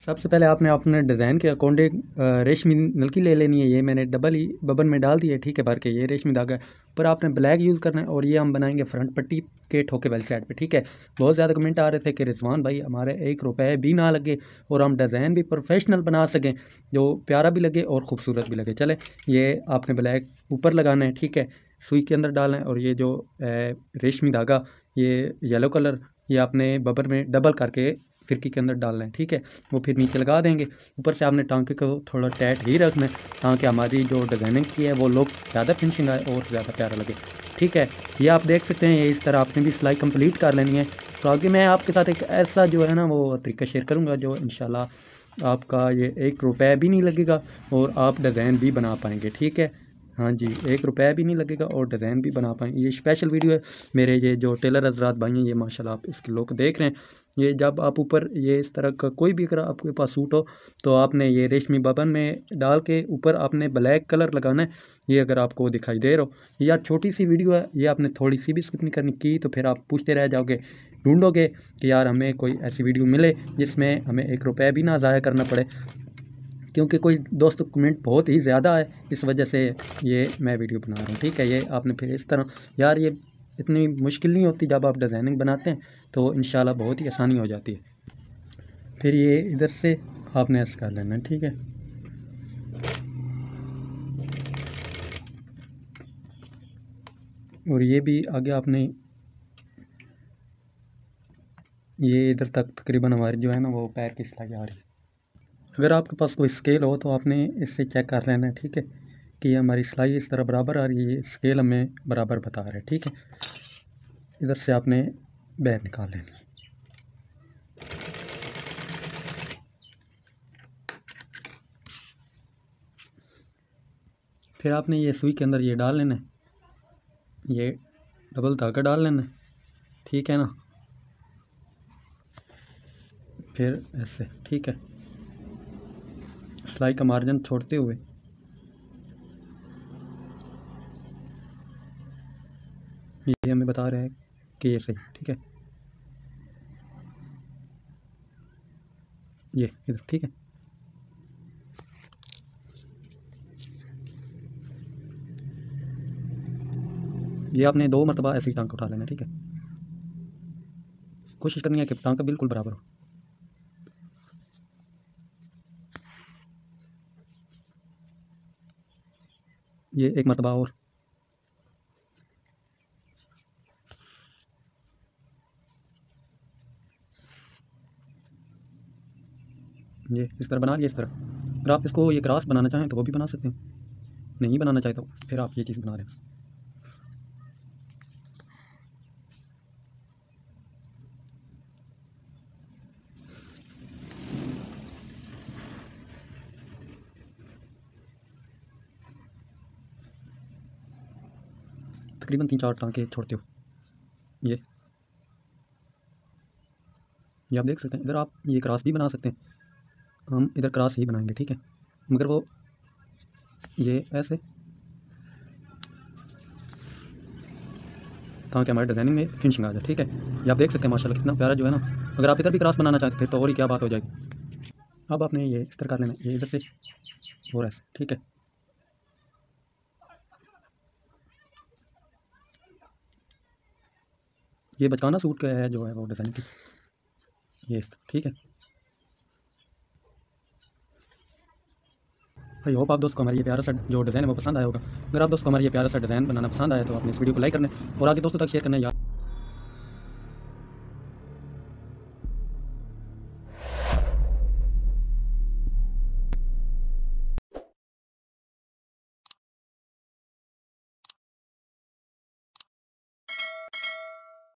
सबसे पहले आपने अपने डिज़ाइन के अकॉर्डिंग रेशमी नलकी ले लेनी है। ये मैंने डबल ही बबन में डाल दी है, ठीक है, भर के। ये रेशमी धागा है, पर आपने ब्लैक यूज़ करना है। और ये हम बनाएंगे फ्रंट पट्टी के ठोके वाली साइड पे, ठीक है। बहुत ज़्यादा कमेंट आ रहे थे कि रिजवान भाई हमारे 1 रुपये भी ना लगे और हम डिज़ाइन भी प्रोफेशनल बना सकें, जो प्यारा भी लगे और ख़ूबसूरत भी लगे। चले, ये आपने ब्लैक ऊपर लगाना है, ठीक है, सुई के अंदर डालना है। और ये जो रेशमी धागा, ये येलो कलर, ये आपने बबर में डबल करके फिरकी के अंदर डालना है, ठीक है। वो फिर नीचे लगा देंगे। ऊपर से आपने टांके को थोड़ा टाइट ही रखना है ताकि हमारी जो डिज़ाइनिंग की है वो लुक ज़्यादा फिनिशिंग आए और ज़्यादा प्यारा लगे, ठीक है। ये आप देख सकते हैं, ये इस तरह आपने भी सिलाई कंप्लीट कर लेनी है। तो आगे मैं आपके साथ एक ऐसा जो है ना वो तरीका शेयर करूँगा जो इंशाल्लाह आपका ये 1 रुपये भी नहीं लगेगा और आप डिज़ाइन भी बना पाएंगे, ठीक है। हाँ जी, 1 रुपये भी नहीं लगेगा और डिज़ाइन भी बना पाएंगे। ये स्पेशल वीडियो है मेरे ये जो टेलर हजरात भाई हैं, ये माशाल्लाह आप इसकी लुक देख रहे हैं। ये जब आप ऊपर ये इस तरह का कोई भी अगर आपके पास सूट हो तो आपने ये रेशमी बबन में डाल के ऊपर आपने ब्लैक कलर लगाना है। ये अगर आपको दिखाई दे रहा हो, यार छोटी सी वीडियो है, ये आपने थोड़ी सी भी स्किप नहीं करनी की तो फिर आप पूछते रह जाओगे, ढूंढोगे कि यार हमें कोई ऐसी वीडियो मिले जिसमें हमें 1 रुपये भी ना ज़ाया करना पड़े, क्योंकि कोई दोस्त कमेंट बहुत ही ज़्यादा है, इस वजह से ये मैं वीडियो बना रहा हूँ, ठीक है। ये आपने फिर इस तरह, यार ये इतनी मुश्किल नहीं होती, जब आप डिज़ाइनिंग बनाते हैं तो इंशाल्लाह बहुत ही आसानी हो जाती है। फिर ये इधर से आपने ऐसा कर लेना है, ठीक है। और ये भी आगे आपने ये इधर तक तकरीबन हमारी जो है ना वो पैर की सिलाई आ रही है। अगर आपके पास कोई स्केल हो तो आपने इससे चेक कर लेना है, ठीक है, कि हमारी सिलाई इस तरह बराबर आ रही है। ये स्केल हमें बराबर बता रहा है, ठीक है। इधर से आपने बैर निकाल लेनी है। फिर आपने ये सुई के अंदर ये डाल लेना है, ये डबल धागा डाल लेना है, ठीक है ना। फिर ऐसे, ठीक है, सिलाई का मार्जिन छोड़ते हुए ये हमें बता रहा है कि ये सही, ठीक है। ये इधर, ठीक है। ये आपने 2 मरतबा ऐसे ही टांका उठा लेना, ठीक है। कोशिश करनी है कि टांका बिल्कुल बराबर हो। ये 1 मरतबा और, ये इस तरह बना लिया, इस तरह। अगर आप इसको ये क्रॉस बनाना चाहें तो वो भी बना सकते हैं, नहीं बनाना चाहे तो फिर आप ये चीज़ बना लें। तकरीबन 3-4 टांके छोड़ते हो। ये आप देख सकते हैं, इधर आप ये क्रॉस भी बना सकते हैं, हम इधर क्रॉस ही बनाएंगे, ठीक है। मगर वो ये ऐसे ताकि हमारे डिज़ाइनिंग में फिनिशिंग आ जाए, ठीक है। ये आप देख सकते हैं माशाल्लाह कितना प्यारा जो है ना। अगर आप इधर भी क्रॉस बनाना चाहते फिर तो और ही क्या बात हो जाएगी। अब आपने ये इस तरह कर लेना, ये इधर से और ऐसे, ठीक है। ये बचकाना सूट का है जो है वो डिज़ाइन की, ये ठीक है। आई होप आप दोस्तों को हमारी ये प्यारा सा जो डिज़ाइन है वो पसंद आया होगा। अगर आप दोस्तों को हमारी ये प्यारा सा डिज़ाइन बनाना पसंद आया तो अपने इस वीडियो को लाइक करना और आगे दोस्तों तक शेयर करना यार।